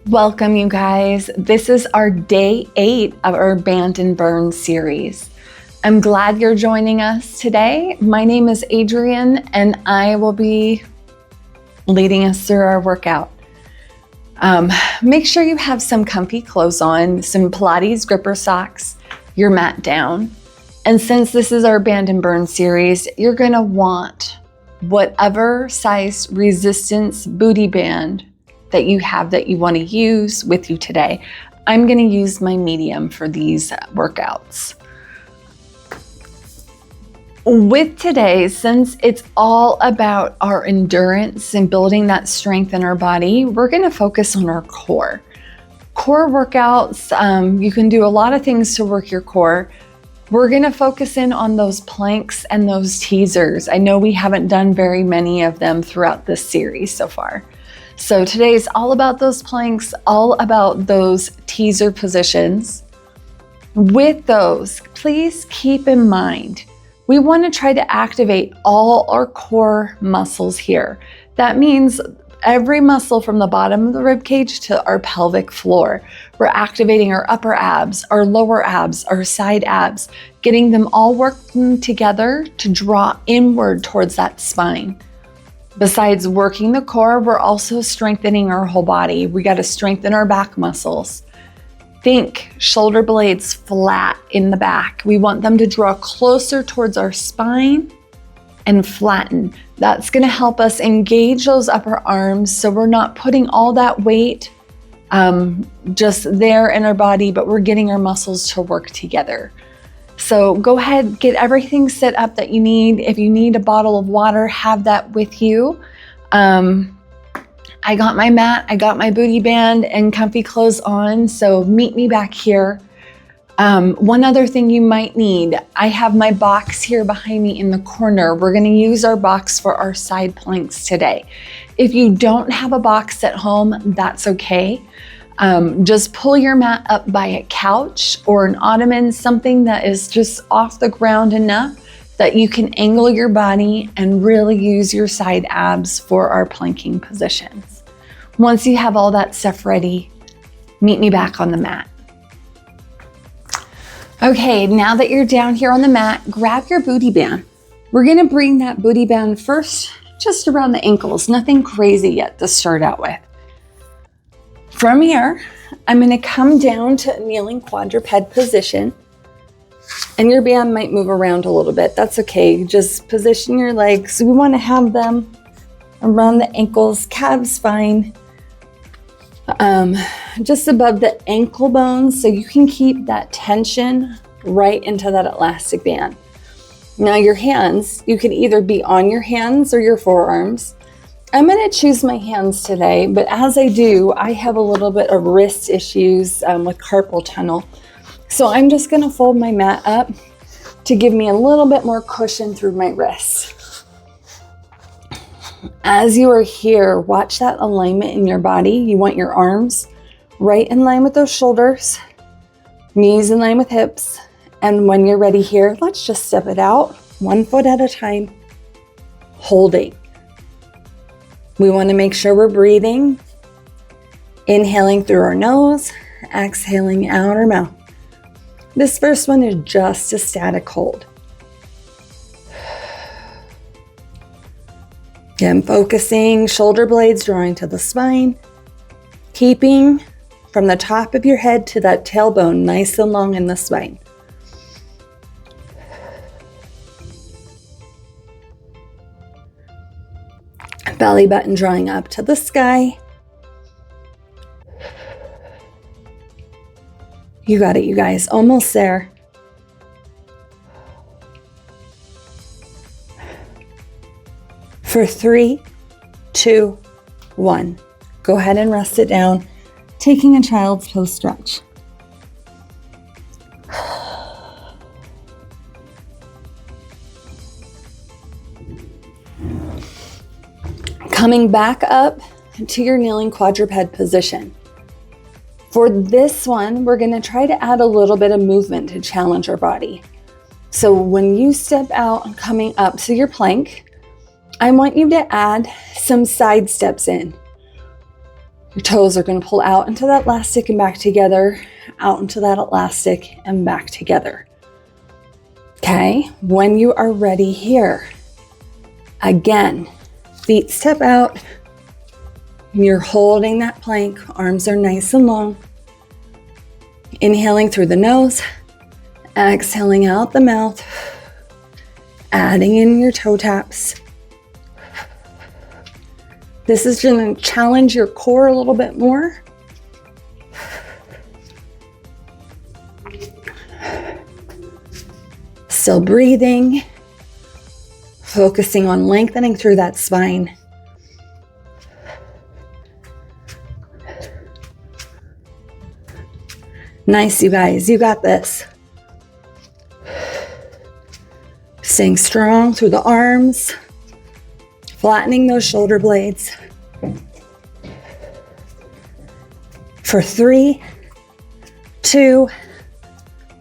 Welcome, you guys. This is our day 8 of our Band and Burn series. I'm glad you're joining us today. My name is Adrianne, and I will be leading us through our workout. Make sure you have some comfy clothes on, some Pilates gripper socks, your mat down. And since this is our Band and Burn series, you're gonna want whatever size resistance booty band that you have that you want to use with you today. I'm going to use my medium for these workouts. With today, since it's all about our endurance and building that strength in our body, we're going to focus on our core. Core workouts, you can do a lot of things to work your core. We're going to focus in on those planks and those teasers. I know we haven't done very many of them throughout this series so far. So today's all about those planks, all about those teaser positions. With those, please keep in mind, we want to try to activate all our core muscles here. That means every muscle from the bottom of the rib cage to our pelvic floor. We're activating our upper abs, our lower abs, our side abs, getting them all working together to draw inward towards that spine. Besides working the core, we're also strengthening our whole body. We got to strengthen our back muscles. Think shoulder blades flat in the back. We want them to draw closer towards our spine and flatten. That's going to help us engage those upper arms so we're not putting all that weight just there in our body, but we're getting our muscles to work together. So go ahead, get everything set up that you need. If you need a bottle of water, have that with you. I got my mat, I got my booty band and comfy clothes on, so meet me back here. One other thing you might need, I have my box here behind me in the corner. We're gonna use our box for our side planks today. If you don't have a box at home, that's okay. Just pull your mat up by a couch or an ottoman, something that is just off the ground enough that you can angle your body and really use your side abs for our planking positions. Once you have all that stuff ready, meet me back on the mat. Okay, now that you're down here on the mat, grab your booty band. We're gonna bring that booty band first just around the ankles, nothing crazy yet to start out with. From here, I'm going to come down to a kneeling quadruped position, and your band might move around a little bit. That's okay. Just position your legs. We want to have them around the ankles, calves fine, just above the ankle bones, so you can keep that tension right into that elastic band. Now your hands, you can either be on your hands or your forearms. I'm going to choose my hands today, but as I do, I have a little bit of wrist issues with carpal tunnel. So I'm just going to fold my mat up to give me a little bit more cushion through my wrists. As you are here, watch that alignment in your body. You want your arms right in line with those shoulders, knees in line with hips. And when you're ready here, let's just step it out 1 foot at a time, holding. We want to make sure we're breathing, inhaling through our nose, exhaling out our mouth. This first one is just a static hold. Again, focusing, shoulder blades drawing to the spine, keeping from the top of your head to that tailbone nice and long in the spine. Belly button drawing up to the sky. You got it, you guys. Almost there. For 3, 2, 1. Go ahead and rest it down, taking a child's pose stretch. Coming back up to your kneeling quadruped position. For this one, we're going to try to add a little bit of movement to challenge our body. So when you step out and coming up to your plank, I want you to add some side steps in. Your toes are going to pull out into that elastic and back together, out into that elastic and back together. Okay, when you are ready here, again, feet step out, and you're holding that plank, arms are nice and long. Inhaling through the nose, exhaling out the mouth, adding in your toe taps. This is going to challenge your core a little bit more. Still breathing, focusing on lengthening through that spine. Nice, you guys, you got this. Staying strong through the arms, flattening those shoulder blades. For 3, 2,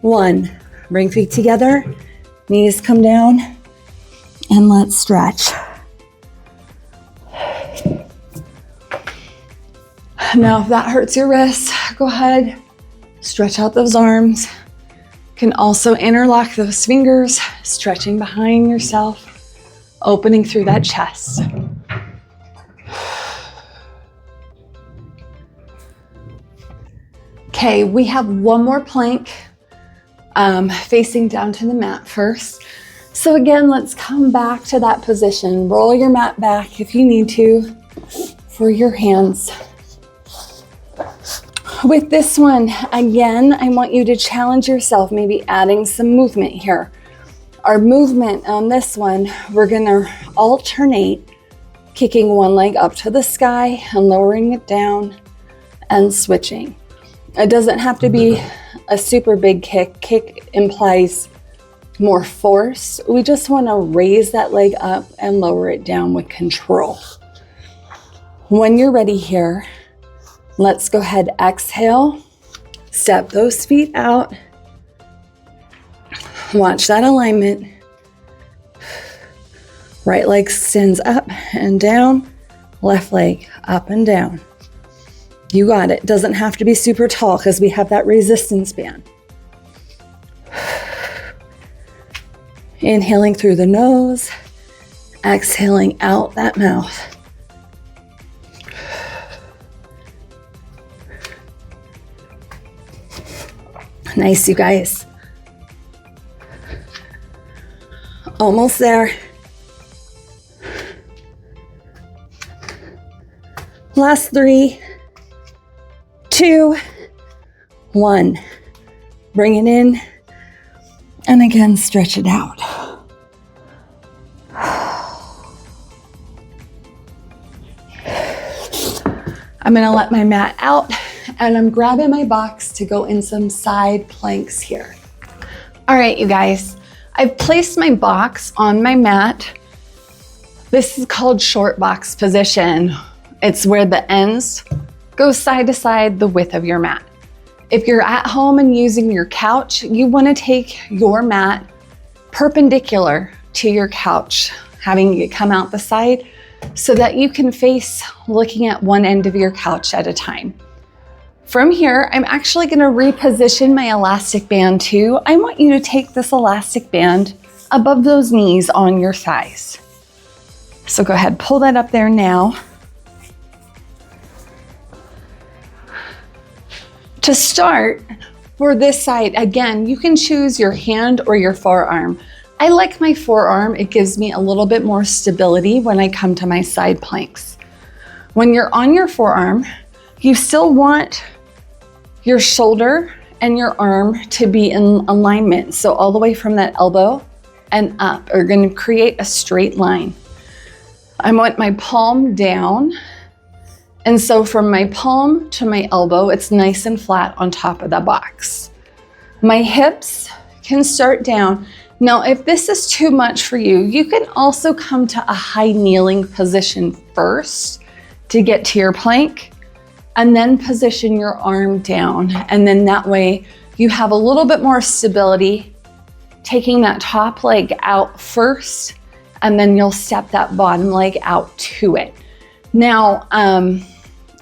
1. Bring feet together, knees come down, and let's stretch. Now, if that hurts your wrists, go ahead, stretch out those arms. You can also interlock those fingers, stretching behind yourself, opening through that chest. Okay, we have one more plank, facing down to the mat first. So again, let's come back to that position. Roll your mat back if you need to for your hands. With this one, again, I want you to challenge yourself, maybe adding some movement here. Our movement on this one, we're gonna alternate kicking one leg up to the sky and lowering it down and switching. It doesn't have to be a super big kick. Kick implies more force. We just wanna raise that leg up and lower it down with control. When you're ready here, let's go ahead, exhale, step those feet out. Watch that alignment. Right leg extends up and down, left leg up and down. You got it. Doesn't have to be super tall because we have that resistance band. Inhaling through the nose, exhaling out that mouth. Nice, you guys. Almost there. Last 3, 2, 1. Bring it in. And again, stretch it out. I'm gonna let my mat out and I'm grabbing my box to go in some side planks here. All right, you guys, I've placed my box on my mat. This is called short box position. It's where the ends go side to side the width of your mat. If you're at home and using your couch, you want to take your mat perpendicular to your couch, having it come out the side so that you can face looking at one end of your couch at a time. From here, I'm actually going to reposition my elastic band too. I want you to take this elastic band above those knees on your thighs. So go ahead, pull that up there now. To start, for this side, again, you can choose your hand or your forearm. I like my forearm. It gives me a little bit more stability when I come to my side planks. When you're on your forearm, you still want your shoulder and your arm to be in alignment. So all the way from that elbow and up are going to create a straight line. I want my palm down. And so from my palm to my elbow, it's nice and flat on top of the box. My hips can start down. Now, if this is too much for you, you can also come to a high kneeling position first to get to your plank, and then position your arm down. And then that way you have a little bit more stability, taking that top leg out first, and then you'll step that bottom leg out to it. Now,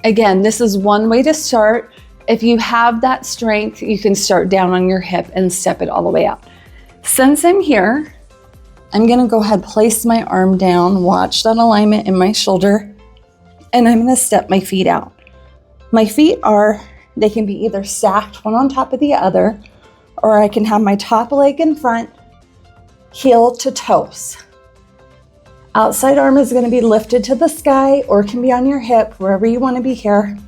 Again, this is one way to start. If you have that strength, you can start down on your hip and step it all the way out. Since I'm here, I'm gonna go ahead, place my arm down, watch that alignment in my shoulder, and I'm gonna step my feet out. My feet they can be either stacked one on top of the other, or I can have my top leg in front, heel to toes. Outside arm is gonna be lifted to the sky, or it can be on your hip, wherever you wanna be here.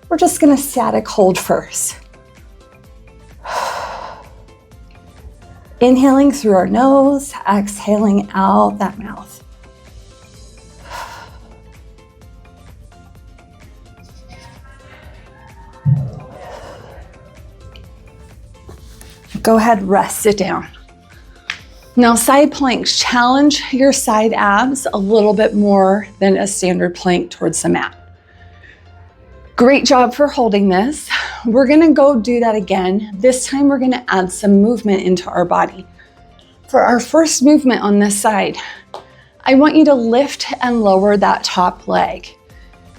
We're just gonna static hold first. Inhaling through our nose, exhaling out that mouth. Go ahead, rest it down. Now, side planks, challenge your side abs a little bit more than a standard plank towards the mat. Great job for holding this. We're gonna go do that again. This time we're gonna add some movement into our body. For our first movement on this side, I want you to lift and lower that top leg.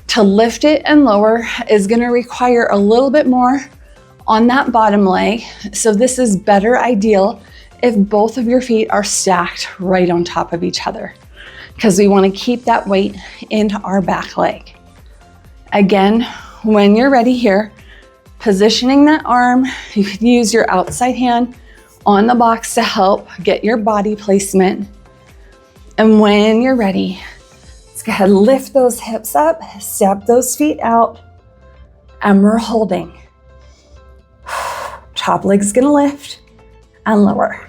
To lift it and lower is gonna require a little bit more on that bottom leg. So this is better ideal if both of your feet are stacked right on top of each other, because we wanna keep that weight into our back leg. Again, when you're ready here, positioning that arm, you can use your outside hand on the box to help get your body placement. And when you're ready, let's go ahead and lift those hips up, step those feet out, and we're holding. Top leg's gonna lift and lower.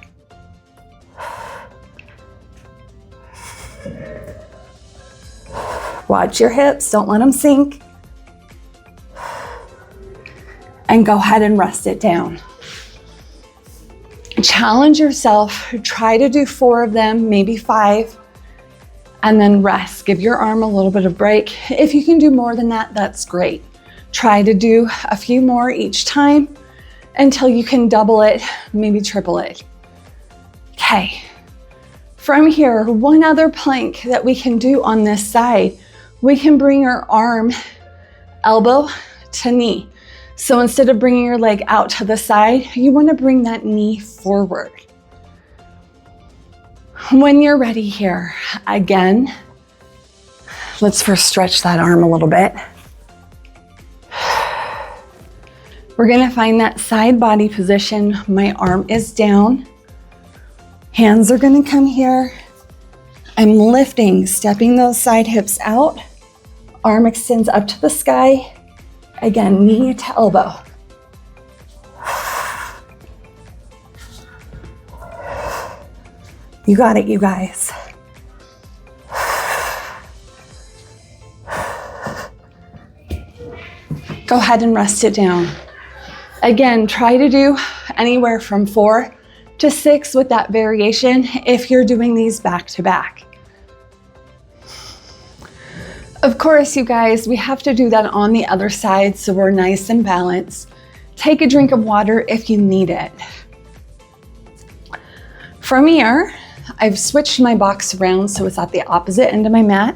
Watch your hips, don't let them sink. And go ahead and rest it down. Challenge yourself, try to do 4 of them, maybe 5, and then rest. Give your arm a little bit of break. If you can do more than that, that's great. Try to do a few more each time until you can double it, maybe triple it. Okay, from here, one other plank that we can do on this side, we can bring our arm elbow to knee. So instead of bringing your leg out to the side, you want to bring that knee forward. When you're ready here, again, let's first stretch that arm a little bit. We're gonna find that side body position. My arm is down. Hands are gonna come here. I'm lifting, stepping those side hips out. Arm extends up to the sky. Again, knee to elbow. You got it, you guys. Go ahead and rest it down. Again, try to do anywhere from 4 to 6 with that variation if you're doing these back to back. Of course, you guys, we have to do that on the other side so we're nice and balanced. Take a drink of water if you need it. From here, I've switched my box around so it's at the opposite end of my mat.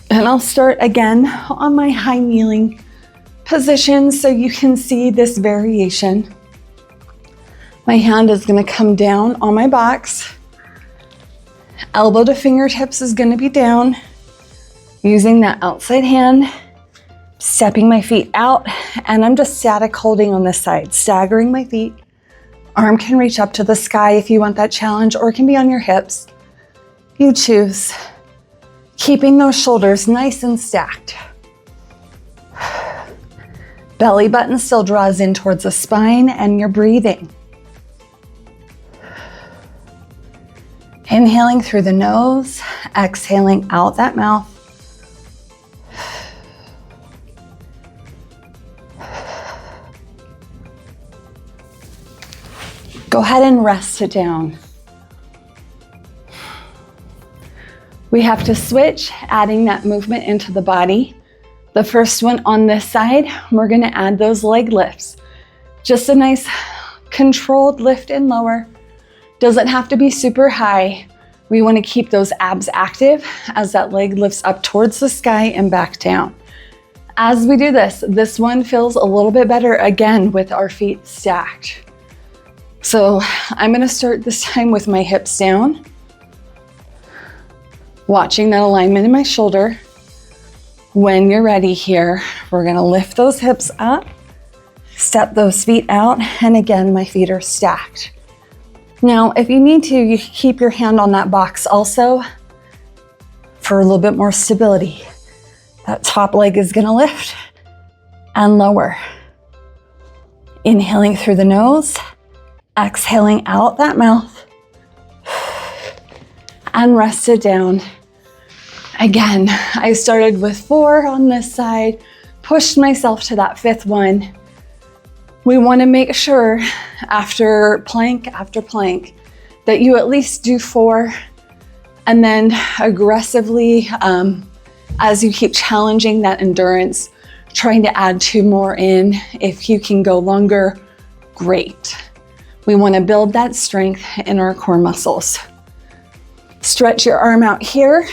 And I'll start again on my high kneeling position so you can see this variation. My hand is gonna come down on my box. Elbow to fingertips is gonna be down. Using that outside hand, stepping my feet out, and I'm just static holding on this side, staggering my feet. Arm can reach up to the sky if you want that challenge, or it can be on your hips. You choose. Keeping those shoulders nice and stacked. Belly button still draws in towards the spine, and you're breathing. Inhaling through the nose, exhaling out that mouth. Go ahead and rest it down. We have to switch, adding that movement into the body. The first one on this side, we're gonna add those leg lifts. Just a nice controlled lift and lower. Doesn't have to be super high. We wanna keep those abs active as that leg lifts up towards the sky and back down. As we do this, this one feels a little bit better again with our feet stacked. So I'm gonna start this time with my hips down, watching that alignment in my shoulder. When you're ready here, we're gonna lift those hips up, step those feet out, and again, my feet are stacked. Now, if you need to, you keep your hand on that box also for a little bit more stability. That top leg is gonna lift and lower. Inhaling through the nose, exhaling out that mouth, and rest it down. Again, I started with 4 on this side, pushed myself to that 5th one. We want to make sure after plank, that you at least do 4, and then aggressively, as you keep challenging that endurance, trying to add 2 more in. If you can go longer, great. We want to build that strength in our core muscles. Stretch your arm out here.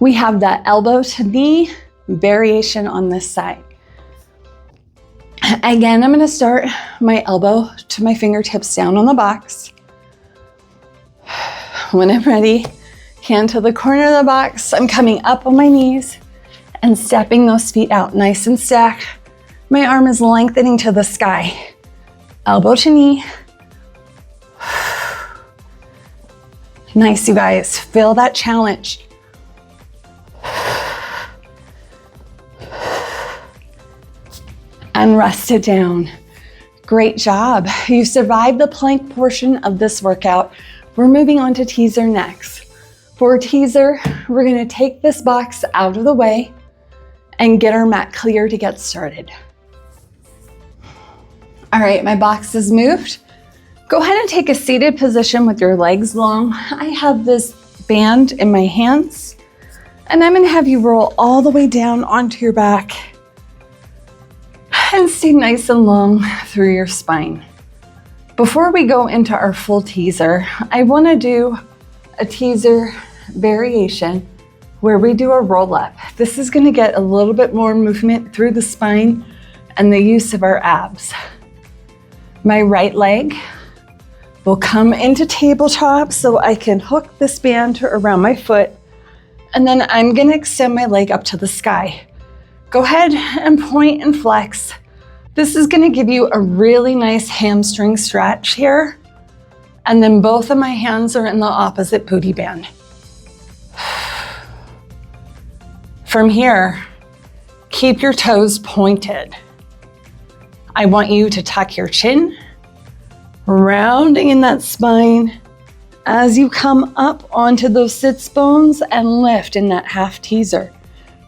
We have that elbow to knee variation on this side. Again, I'm going to start my elbow to my fingertips down on the box. When I'm ready, hand to the corner of the box. I'm coming up on my knees and stepping those feet out nice and stacked. My arm is lengthening to the sky. Elbow to knee. Nice, you guys. Feel that challenge. And rest it down. Great job. You survived the plank portion of this workout. We're moving on to teaser next. For teaser, we're gonna take this box out of the way and get our mat clear to get started. All right, my box is moved. Go ahead and take a seated position with your legs long. I have this band in my hands, and I'm gonna have you roll all the way down onto your back and stay nice and long through your spine. Before we go into our full teaser, I wanna do a teaser variation where we do a roll up. This is gonna get a little bit more movement through the spine and the use of our abs. My right leg will come into tabletop so I can hook this band around my foot, and then I'm gonna extend my leg up to the sky. Go ahead and point and flex. This is gonna give you a really nice hamstring stretch here. And then both of my hands are in the opposite booty band. From here, keep your toes pointed. I want you to tuck your chin, rounding in that spine as you come up onto those sits bones and lift in that half teaser.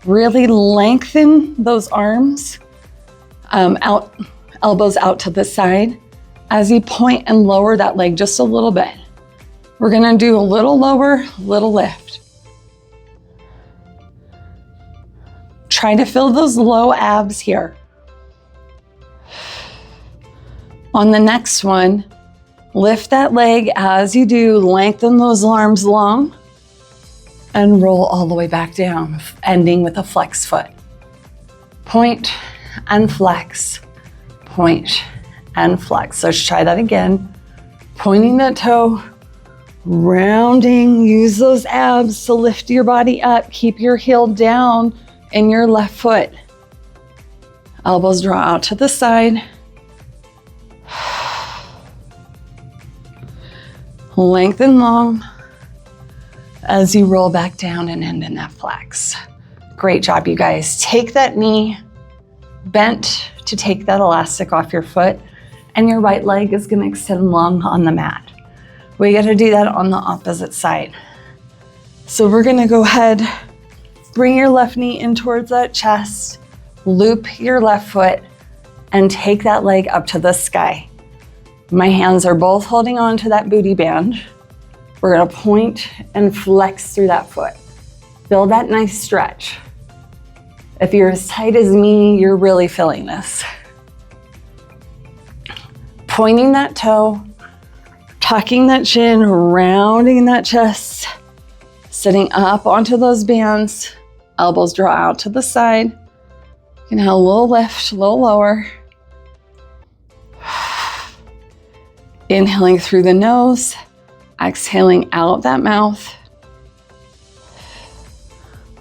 Really lengthen those arms out, elbows out to the side as you point and lower that leg just a little bit. We're gonna do a little lower, little lift. Try to feel those low abs here. On the next one, lift that leg as you do, lengthen those arms long, and roll all the way back down, ending with a flex foot. Point and flex, point and flex. So let's try that again. Pointing that toe, rounding, use those abs to lift your body up. Keep your heel down in your left foot. Elbows draw out to the side. Lengthen long as you roll back down and end in that flex. Great job, you guys. Take that knee bent to take that elastic off your foot, and your right leg is gonna extend long on the mat. We gotta do that on the opposite side. So we're gonna go ahead, bring your left knee in towards that chest, loop your left foot, and take that leg up to the sky. My hands are both holding on to that booty band. We're gonna point and flex through that foot. Build that nice stretch. If you're as tight as me, you're really feeling this. Pointing that toe, tucking that chin, rounding that chest, Sitting up onto those bands, elbows draw out to the side. You can have a little lift, a little lower. Inhaling through the nose, exhaling out that mouth.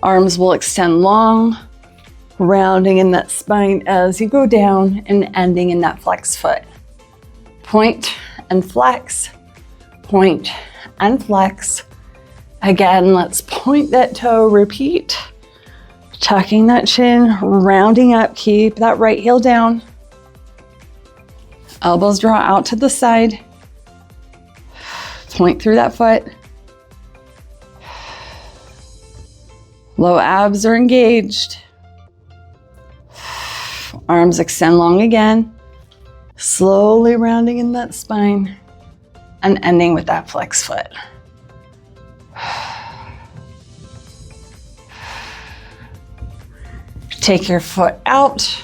Arms will extend long, rounding in that spine as you go down and ending in that flex foot. Point and flex, point and flex. Again, let's point that toe, repeat. Tucking that chin, rounding up, keep that right heel down. Elbows draw out to the side. Point through that foot. Low abs are engaged. Arms extend long again. Slowly rounding in that spine and ending with that flex foot. Take your foot out,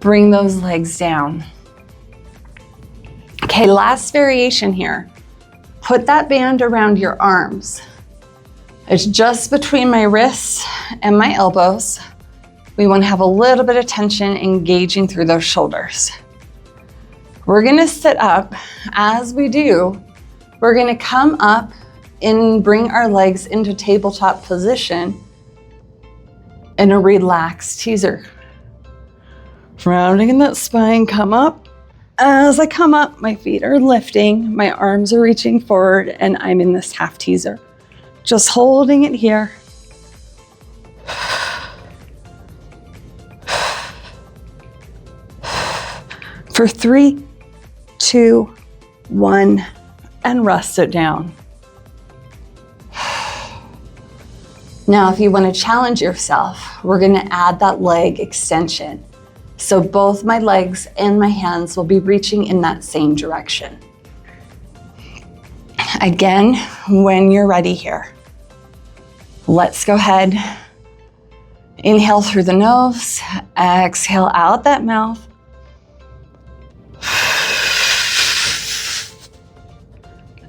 bring those legs down. Okay, last variation here. Put that band around your arms. It's just between my wrists and my elbows. We want to have a little bit of tension engaging through those shoulders. We're gonna sit up. As we do, we're gonna come up and bring our legs into tabletop position in a relaxed teaser. Rounding in that spine, come up. As I come up, my feet are lifting, my arms are reaching forward, and I'm in this half teaser. Just holding it here. For 3, 2, 1, and rest it down. Now, if you want to challenge yourself, we're going to add that leg extension. So both my legs and my hands will be reaching in that same direction. Again, when you're ready here, let's go ahead. Inhale through the nose, exhale out that mouth.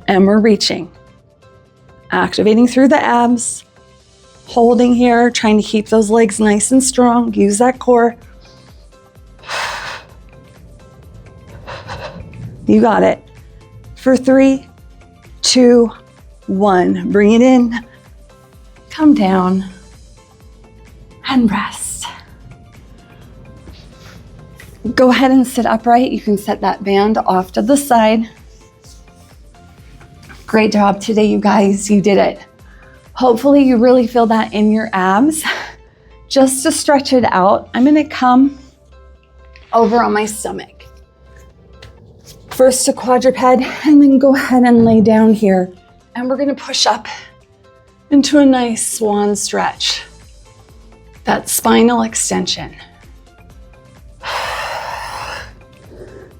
And we're reaching, activating through the abs, holding here, trying to keep those legs nice and strong. Use that core. You got it. For 3, 2, 1. Bring it in, come down, and rest. Go ahead and sit upright. You can set that band off to the side. Great job today, you guys. You did it. Hopefully you really feel that in your abs. Just to stretch it out, I'm gonna come over on my stomach. First to quadruped, and then go ahead and lay down here. And we're gonna push up into a nice swan stretch. That spinal extension.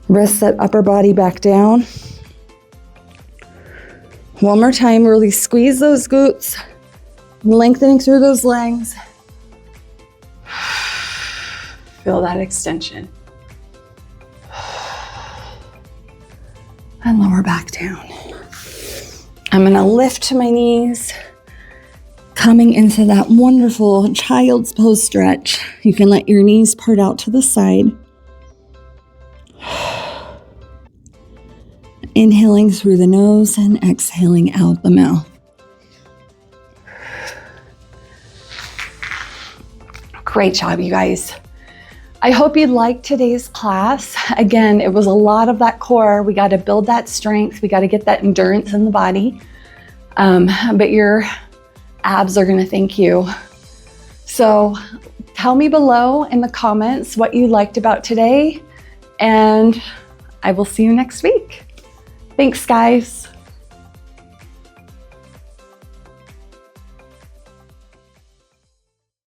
Rest that upper body back down. One more time, really squeeze those glutes, lengthening through those legs. Feel that extension. And lower back down. I'm gonna lift to my knees, coming into that wonderful child's pose stretch. You can let your knees part out to the side. Inhaling through the nose and exhaling out the mouth. Great job, you guys. I hope you liked today's class. Again, it was a lot of that core. We got to build that strength. We got to get that endurance in the body. But your abs are going to thank you. So tell me below in the comments what you liked about today, and I will see you next week. Thanks, guys.